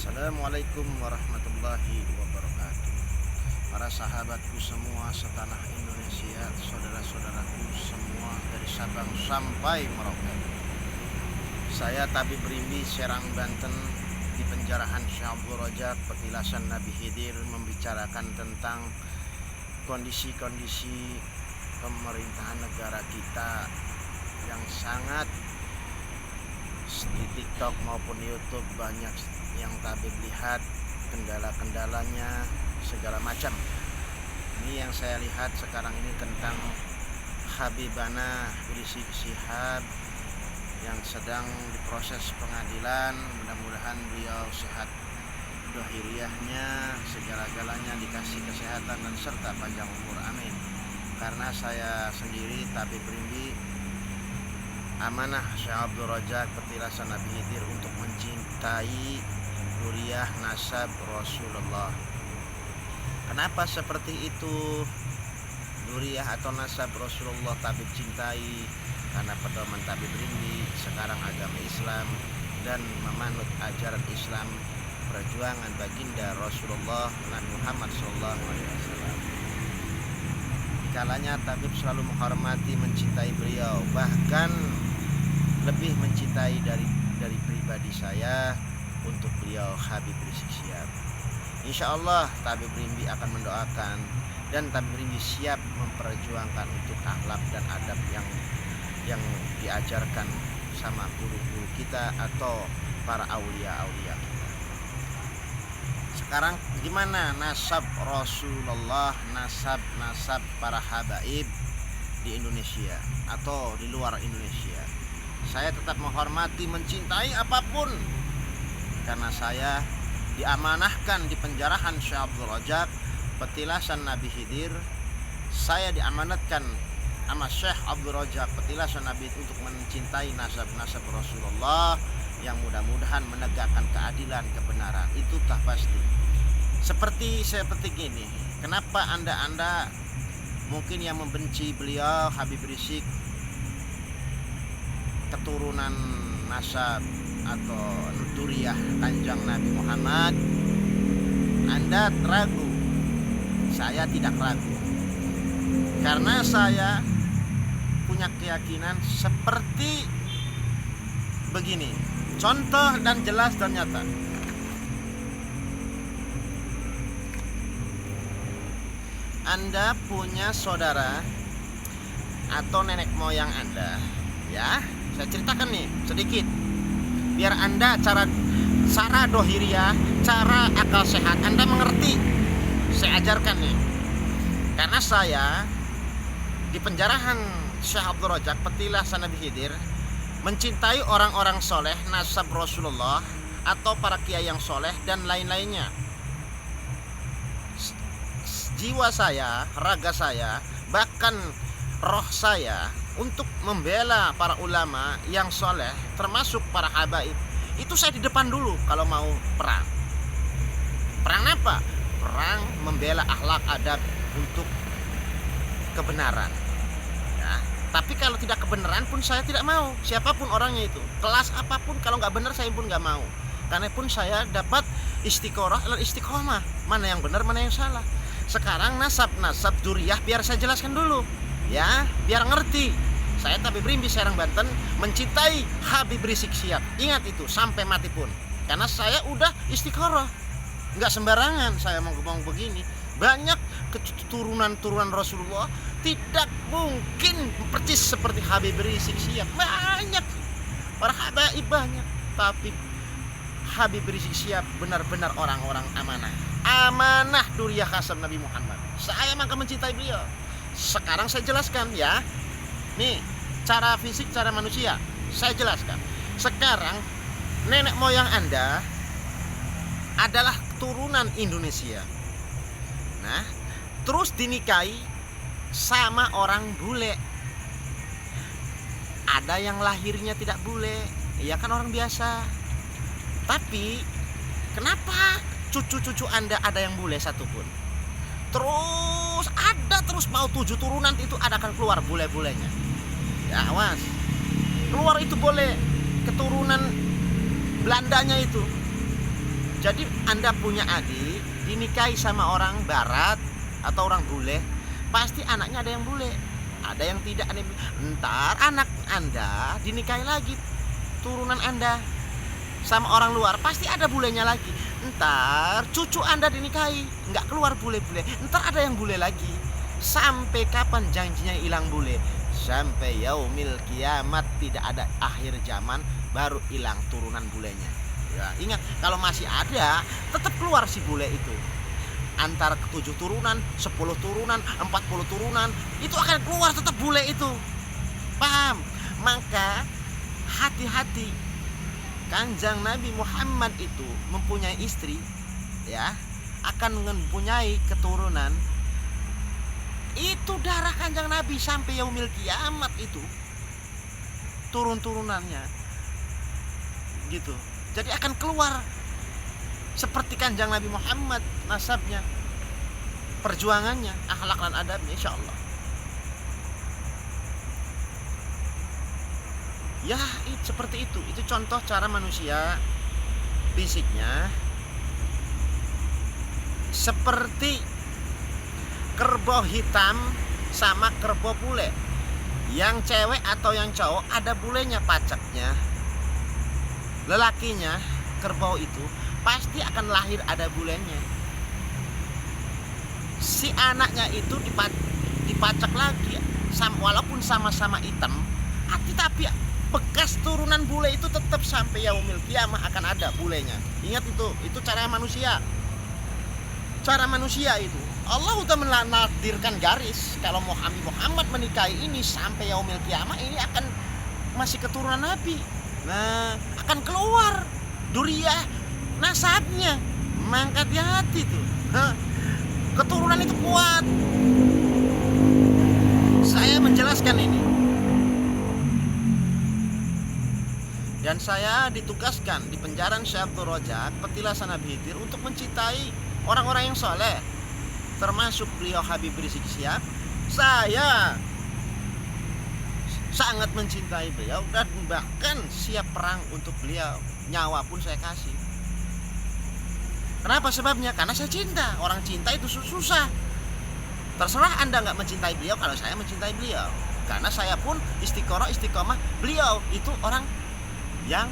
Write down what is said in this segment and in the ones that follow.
Assalamualaikum warahmatullahi wabarakatuh. Para sahabatku semua setanah Indonesia, saudara-saudaraku semua dari Sabang sampai Merauke. Saya Tabib Rimbi, Serang, Banten, di penjarahan Syekh Abdul Rojak, petilasan Nabi Khidir, membicarakan tentang kondisi-kondisi pemerintahan negara kita yang sangat di TikTok maupun YouTube banyak yang tabib lihat kendala-kendalanya segala macam. Ini yang saya lihat sekarang ini tentang Habibana Rizik Syihab yang sedang diproses pengadilan. Mudah-mudahan beliau sehat dohiriyahnya, segala-galanya dikasih kesehatan dan serta panjang umur, amin. Karena saya sendiri Tabib Rimbi amanah Syekh Abdul Rojak, petilasan Nabi Khidir, untuk mencintai zuriyah nasab Rasulullah. Kenapa seperti itu? Zuriyah atau nasab Rasulullah tabib cintai karena pedoman Tabib Rimbi sekarang agama Islam dan memanut ajaran Islam, perjuangan baginda Rasulullah Nabi Muhammad SAW. Kalanya tabib selalu menghormati, mencintai beliau, bahkan lebih mencintai dari pribadi saya untuk beliau Habib Rizik Syihab. Insya Allah Tabib Rimbi akan mendoakan dan Tabib Rimbi siap memperjuangkan untuk akhlak dan adab yang diajarkan sama guru-guru kita atau para aulia-aulia kita. Sekarang gimana nasab Rasulullah, nasab para habaib di Indonesia atau di luar Indonesia? Saya tetap menghormati, mencintai apapun, karena saya diamanahkan di penjarahan Syekh Abdul Rojak, petilasan Nabi Khidir. Saya diamanatkan sama Syekh Abdul Rojak, petilasan Nabi, untuk mencintai nasab Rasulullah yang mudah-mudahan menegakkan keadilan, kebenaran. Itu tak pasti. Seperti gini, kenapa anda mungkin yang membenci beliau Habib Rizik, keturunan nasab atau nuturiah kanjeng Nabi Muhammad, Anda ragu? Saya tidak ragu, karena saya punya keyakinan seperti begini, contoh dan jelas dan nyata. Anda punya saudara atau nenek moyang Anda, ya, saya ceritakan nih sedikit biar Anda cara dohiriyah, cara akal sehat Anda mengerti. Saya ajarkan nih, karena saya di penjarahan Syekh Abdul Rojak, petilasan Nabi Khidir, mencintai orang-orang soleh, nasab Rasulullah atau para kiai yang soleh dan lain-lainnya. Jiwa saya, raga saya, bahkan roh saya untuk membela para ulama yang soleh, termasuk para habaib. Itu saya di depan dulu kalau mau perang. Perang apa? Perang membela akhlak adab untuk kebenaran, ya. Tapi kalau tidak kebenaran pun saya tidak mau, siapapun orangnya itu, kelas apapun, kalau nggak benar saya pun nggak mau. Karena pun saya dapat istiqoroh dan istiqomah, mana yang benar mana yang salah. Sekarang nasab zuriyah biar saya jelaskan dulu, ya, biar ngerti. Saya Tabib Rimbi, Serang, Banten, mencintai Habib Rizik Syihab. Ingat itu sampai mati pun, karena saya udah istiqoroh. Nggak sembarangan saya mau ngomong begini. Banyak keturunan Rasulullah tidak mungkin percis seperti Habib Rizik Syihab. Banyak para habaib, banyak, tapi Habib Rizik Syihab benar-benar orang-orang amanah duriyah khasam Nabi Muhammad. Saya maka mencintai beliau. Sekarang saya jelaskan, ya. Nih, cara fisik, cara manusia saya jelaskan. Sekarang nenek moyang Anda adalah keturunan Indonesia. Nah, terus dinikahi sama orang bule. Ada yang lahirnya tidak bule, ya kan, orang biasa. Tapi kenapa cucu-cucu Anda ada yang bule satupun? Terus mau 7 turunan itu ada akan keluar bule-bulenya. Ya, awas. Keluar itu boleh keturunan Belandanya itu. Jadi Anda punya adik dinikahi sama orang barat atau orang bule, pasti anaknya ada yang bule, ada yang tidak, ada yang... Ntar anak Anda dinikahi lagi turunan Anda sama orang luar, pasti ada bulenya lagi. Ntar cucu Anda dinikahi, nggak keluar bule-bule, ntar ada yang bule lagi. Sampai kapan janjinya hilang bule? Sampai yaumil kiamat, tidak ada akhir zaman baru hilang turunan bulenya. Ya, ingat, kalau masih ada tetap keluar si bule itu. Antara 7 turunan, 10 turunan, 40 turunan, itu akan keluar tetap bule itu. Paham? Maka hati-hati. Kanjeng Nabi Muhammad itu mempunyai istri, ya, akan mempunyai keturunan. Itu darah Kanjeng Nabi sampai yaumil kiamat itu turun-turunannya gitu. Jadi akan keluar seperti Kanjeng Nabi Muhammad nasabnya, perjuangannya, akhlak dan adabnya, insyaallah. Ya, seperti itu. Itu contoh cara manusia fisiknya seperti kerbau hitam sama kerbau bule. Yang cewek atau yang cowok ada bulenya, pacaknya. Lelakinya, kerbau itu pasti akan lahir ada bulenya. Si anaknya itu dipacak lagi, walaupun sama-sama hitam, tapi bekas turunan bule itu tetap sampai yaumil kiamah akan ada bulenya. Ingat itu cara manusia. Cara manusia itu. Allah sudah menakdirkan garis kalau Muhammad menikahi ini sampai yaumil kiamah, ini akan masih keturunan Nabi. Nah, akan keluar duriyah nasabnya. Maka hati-hati tuh. Keturunan itu kuat. Saya menjelaskan ini. Dan saya ditugaskan di penjara Syekh Abdul Rojak, petilasan Nabi Khidir, untuk mencintai orang-orang yang soleh, termasuk beliau Habib Rizik Syihab. Saya sangat mencintai beliau dan bahkan siap perang untuk beliau, nyawa pun saya kasih. Kenapa sebabnya? Karena saya cinta. Orang cinta itu susah. Terserah Anda nggak mencintai beliau, kalau saya mencintai beliau. Karena saya pun istiqomah beliau itu orang yang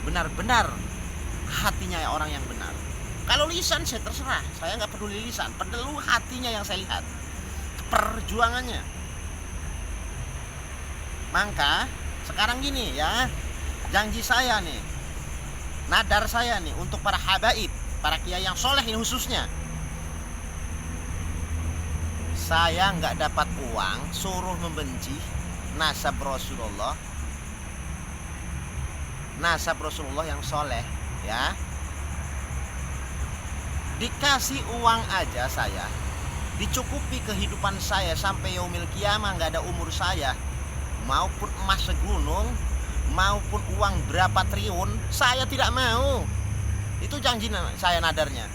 benar-benar hatinya orang yang benar. Kalau lisan saya terserah, saya nggak peduli lisan, perlu hatinya yang saya lihat, perjuangannya. Maka sekarang gini ya, janji saya nih, nadar saya nih untuk para habaib, para kiai yang soleh ini khususnya, saya nggak dapat uang suruh membenci nasab Rasulullah yang soleh, ya. Dikasih uang aja saya, dicukupi kehidupan saya sampai yaumil kiamah, nggak ada umur saya, maupun emas segunung, maupun uang berapa triliun, saya tidak mau. Itu janji saya, nadarnya.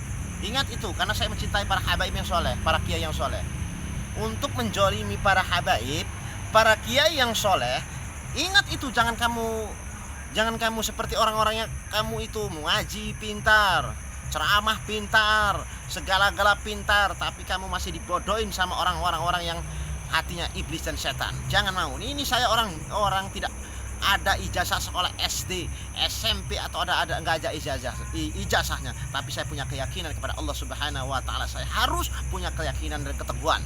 Ingat itu, karena saya mencintai para habaib yang soleh, para kiai yang soleh. Untuk menjolimi para habaib, para kiai yang soleh, ingat itu, jangan kamu seperti orang-orang yang kamu itu mengaji pintar, ceramah pintar, segala-gala pintar, tapi kamu masih dibodohin sama orang-orang yang hatinya iblis dan setan. Jangan mau. Ini saya orang tidak ada ijazah sekolah SD, SMP atau ada nggak ada ijazahnya, tapi saya punya keyakinan kepada Allah Subhanahu wa taala. Saya harus punya keyakinan dan keteguhan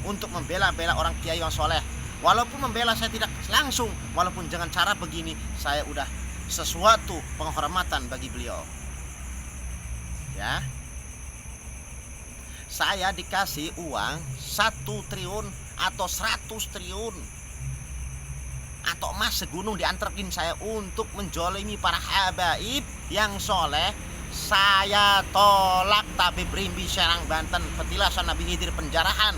untuk membela-bela orang kiai yang soleh. Walaupun membela saya tidak langsung, walaupun dengan cara begini, saya udah sesuatu penghormatan bagi beliau. Ya. Saya dikasih uang 1 triliun atau 100 triliun atau emas segunung diantarkin saya untuk menjolimi para habaib yang soleh, saya tolak. Tabib Rimbi Serang Banten, petilasan Nabi Khidir penjarahan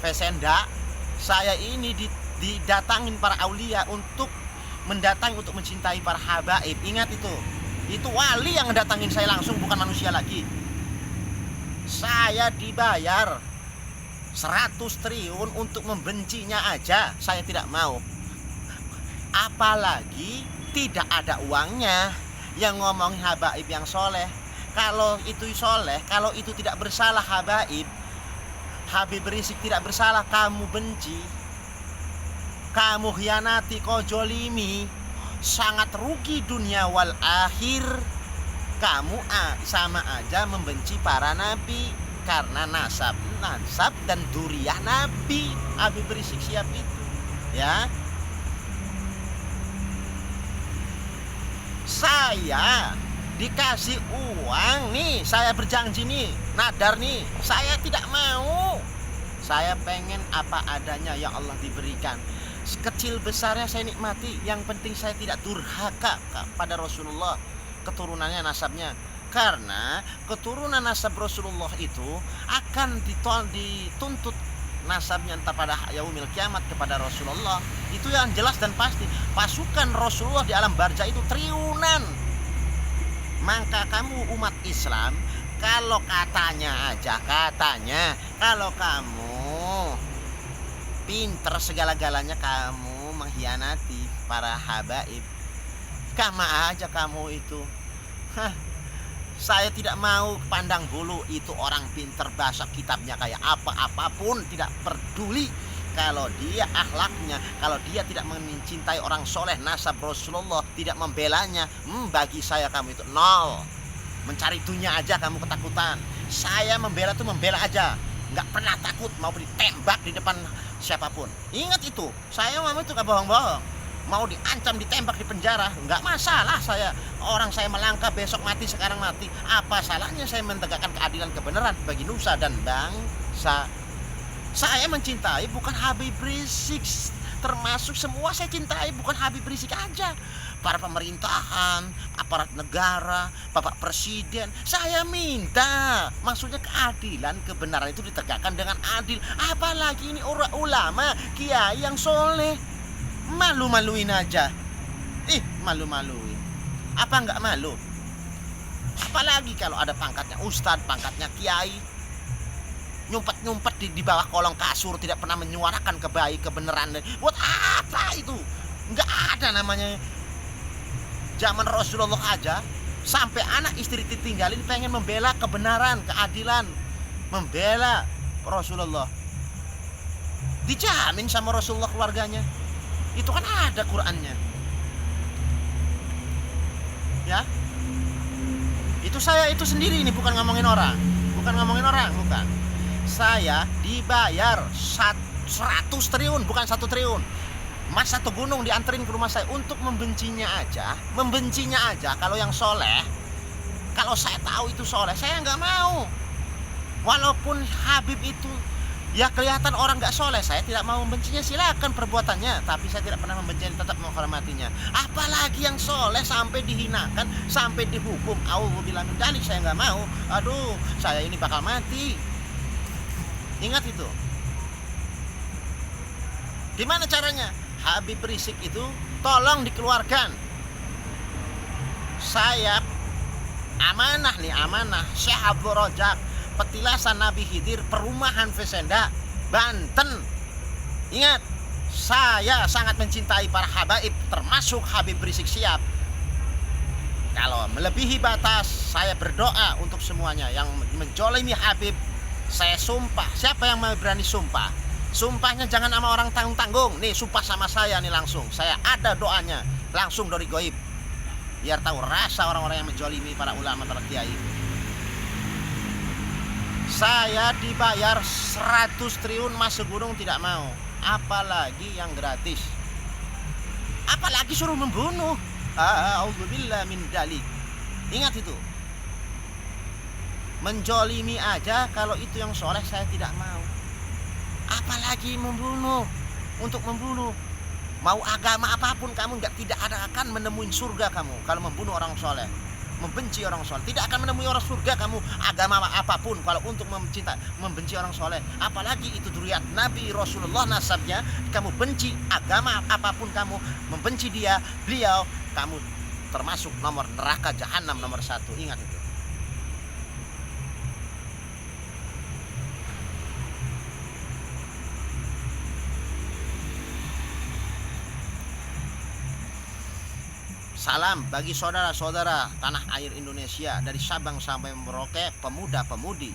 Vesenda, saya ini didatangin para aulia untuk mencintai para habaib. Ingat itu wali yang datangin saya langsung, bukan manusia lagi. Saya dibayar 100 triliun untuk membencinya aja saya tidak mau, apalagi tidak ada uangnya. yang ngomongin habaib yang soleh. Kalau itu soleh, kalau itu tidak bersalah habaib, Habib Rizik tidak bersalah, kamu benci, kamu khianati, kau jolimi, sangat rugi dunia wal akhir. Kamu sama aja membenci para nabi, karena nasab dan duriyah nabi. Habib Rizik Syihab itu, ya. Saya dikasih uang nih, saya berjanji nih, nadar nih, saya tidak mau. Saya pengen apa adanya yang Allah diberikan. Kecil besarnya saya nikmati, yang penting saya tidak durhaka pada Rasulullah, keturunannya, nasabnya. Karena keturunan nasab Rasulullah itu akan dituntut nasabnya entah pada yaumil kiamat kepada Rasulullah. Itu yang jelas dan pasti. Pasukan Rasulullah di alam barzah itu triliunan. Maka kamu umat Islam, kalau katanya kalau kamu pinter segala-galanya, kamu mengkhianati para habaib, kama aja kamu itu. Saya tidak mau pandang bulu itu orang pinter, bahasa kitabnya kayak apapun, tidak peduli. Kalau dia akhlaknya, kalau dia tidak mencintai orang soleh, nasab Rasulullah, tidak membelanya, bagi saya kamu itu nol. Mencari dunia aja kamu ketakutan. Saya membela tuh membela aja, nggak pernah takut mau ditembak di depan siapapun. Ingat itu, saya mau itu gak bohong-bohong. Mau diancam, ditembak, di penjara, nggak masalah saya. Orang saya melangkah, besok mati, sekarang mati. Apa salahnya saya menegakkan keadilan, kebenaran bagi nusa dan bangsa. Saya mencintai bukan Habib Rizik, termasuk semua saya cintai, bukan Habib Rizik aja. Para pemerintahan, aparat negara, Bapak Presiden, saya minta, maksudnya keadilan, kebenaran itu ditegakkan dengan adil. Apalagi ini orang ulama, kiai yang soleh, malu-maluin aja. Malu-maluin. Apa nggak malu? Apalagi kalau ada pangkatnya ustadz, pangkatnya kiai, nyumpet-nyumpet di bawah kolong kasur, tidak pernah menyuarakan kebenaran. Buat apa itu? Nggak ada namanya. Zaman Rasulullah aja, sampai anak istri ditinggalin pengen membela kebenaran, keadilan, membela Rasulullah. Dijamin sama Rasulullah keluarganya. Itu kan ada Qur'annya. Ya. Itu saya itu sendiri, ini bukan ngomongin orang. Bukan. Saya dibayar 100 triliun, bukan 1 triliun. Mas satu gunung dianterin ke rumah saya untuk membencinya aja. Kalau yang soleh, kalau saya tahu itu soleh, saya nggak mau. Walaupun Habib itu ya kelihatan orang nggak soleh, saya tidak mau membencinya, silakan perbuatannya, tapi saya tidak pernah membencinya, tetap menghormatinya. Apalagi yang soleh sampai dihinakan, sampai dihukum, auzubillah min dzalik, saya nggak mau. Aduh, saya ini bakal mati. Ingat itu. Gimana caranya? Habib Rizik itu tolong dikeluarkan. Saya amanah Syekh Abdul Rojak, petilasan Nabi Khidir, perumahan Vesenda, Banten. Ingat, saya sangat mencintai para habaib, termasuk Habib Rizik Syihab. Kalau melebihi batas, saya berdoa untuk semuanya yang menjolimi Habib. Saya sumpah, siapa yang mau berani sumpah? Sumpahnya jangan sama orang tanggung-tanggung. Nih sumpah sama saya nih langsung. Saya ada doanya langsung dari goib. Biar tahu rasa orang-orang yang menjolimi para ulama, para kiai. Saya dibayar 100 triliun mas segunung tidak mau. Apalagi yang gratis. Apalagi suruh membunuh. Auzubillah min dzalik. Ingat itu. Menjolimi aja, kalau itu yang soleh saya tidak mau. Apalagi membunuh, untuk membunuh. Mau agama apapun kamu tidak akan menemui surga kamu kalau membunuh orang soleh, membenci orang soleh. Tidak akan menemui orang surga kamu, agama apapun, kalau untuk membenci orang soleh. Apalagi itu dzurriyyat Nabi Rasulullah nasabnya, kamu benci agama apapun, kamu membenci beliau, kamu termasuk nomor neraka jahanam nomor 1. Ingat itu. Salam bagi saudara-saudara tanah air Indonesia dari Sabang sampai Merauke, pemuda-pemudi,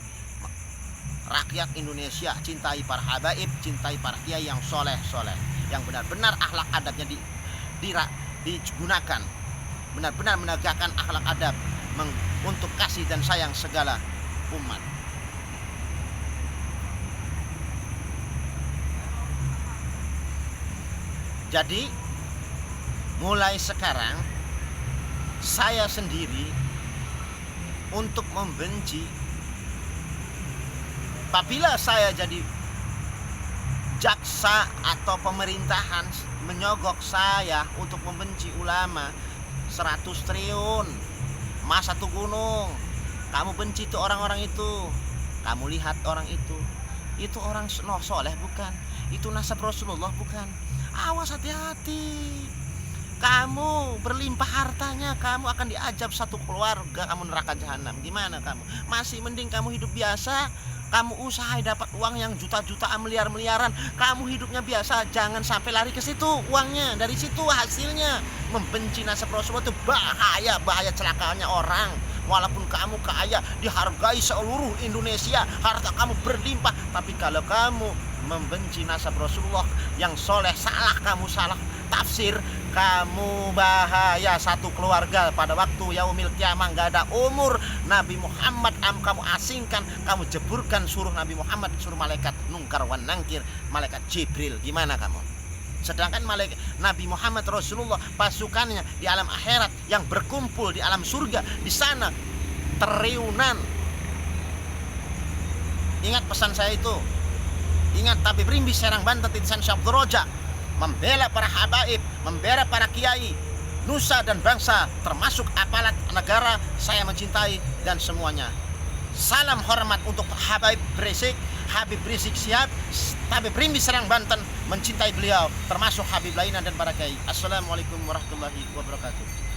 rakyat Indonesia, cintai para habaib, cintai para kiai yang soleh-soleh, yang benar-benar akhlak adabnya digunakan, benar-benar menegakkan akhlak adab untuk kasih dan sayang segala umat. Jadi mulai sekarang saya sendiri untuk membenci, apabila saya jadi jaksa atau pemerintahan menyogok saya untuk membenci ulama, 100 triliun, Mas satu gunung, kamu benci tuh orang-orang itu, kamu lihat orang itu orang soleh bukan, itu nasab Rasulullah bukan, awas hati-hati, kamu berlimpah hartanya, kamu akan diajab satu keluarga kamu neraka jahanam. Gimana kamu? Masih mending kamu hidup biasa, kamu usaha dapat uang yang juta-jutaan, miliar-miliaran, kamu hidupnya biasa, jangan sampai lari ke situ uangnya, dari situ hasilnya. Membenci nasab Rasulullah itu bahaya celakaannya orang. Walaupun kamu kaya, dihargai seluruh Indonesia, harta kamu berlimpah, tapi kalau kamu membenci nasab Rasulullah yang soleh, kamu salah tafsir, kamu bahaya satu keluarga. Pada waktu yaumil kiamah gak ada umur Nabi Muhammad, kamu asingkan, kamu jeburkan, suruh Nabi Muhammad, suruh malaikat nungkar wan nangkir, malaikat Jibril. Gimana kamu? Sedangkan malaikat Nabi Muhammad Rasulullah, pasukannya di alam akhirat yang berkumpul di alam surga, di sana triliunan. Ingat pesan saya itu, ingat Tabib Rimbi Serang Banten Titisan Syabdur Roja, membela para habaib, membela para kiai, nusa dan bangsa, termasuk aparat negara, saya mencintai dan semuanya. Salam hormat untuk Habib Rizik Syihab, Tabib Rimbi Serang Banten, mencintai beliau, termasuk Habib lainnya dan para kiai. Assalamualaikum warahmatullahi wabarakatuh.